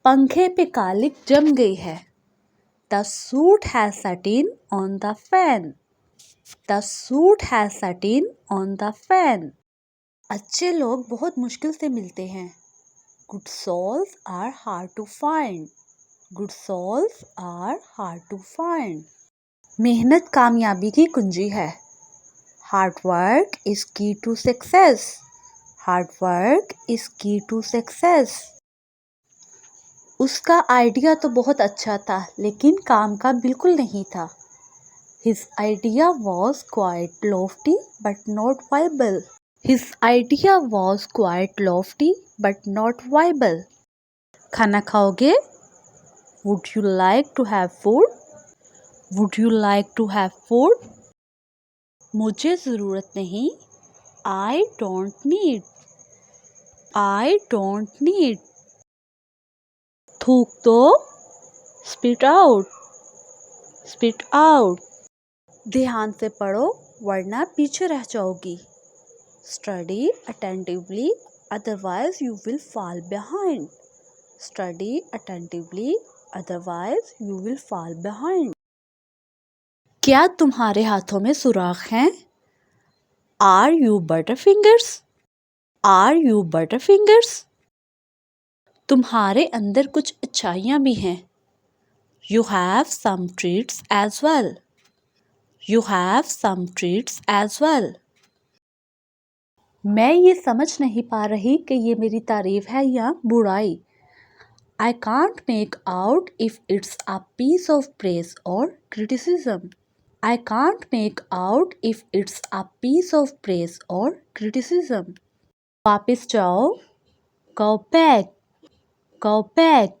पंखे पे कालिक जम गई है। The suit has satin on the fan. The suit has satin on the fan. अच्छे लोग बहुत मुश्किल से मिलते हैं। Good souls are hard to find. Good souls are hard to find. मेहनत कामयाबी की कुंजी है। Hard work is key to success. Hard work is key to success. उसका आइडिया तो बहुत अच्छा था लेकिन काम का बिल्कुल नहीं था। His idea was quite lofty but not viable. His idea was quite lofty but not viable. खाना खाओगे? Would you like to have food? Would you like to have food? मुझे ज़रूरत नहीं। I don't need. I don't need. थूक दो। Spit out. Spit out. ध्यान से पढ़ो वरना पीछे रह जाओगी। Study attentively, otherwise you will fall behind. Study attentively, otherwise you will fall behind. क्या तुम्हारे हाथों में सुराख हैं? Are you butterfingers? Are you butterfingers? तुम्हारे अंदर कुछ अच्छाइयाँ भी हैं। You have some traits as well. You have some traits as well. मैं ये समझ नहीं पा रही कि ये मेरी तारीफ है या बुराई। I can't make out if it's a piece of praise or criticism. I can't make out if it's a piece of praise or criticism. वापस जाओ। Go back. Go back.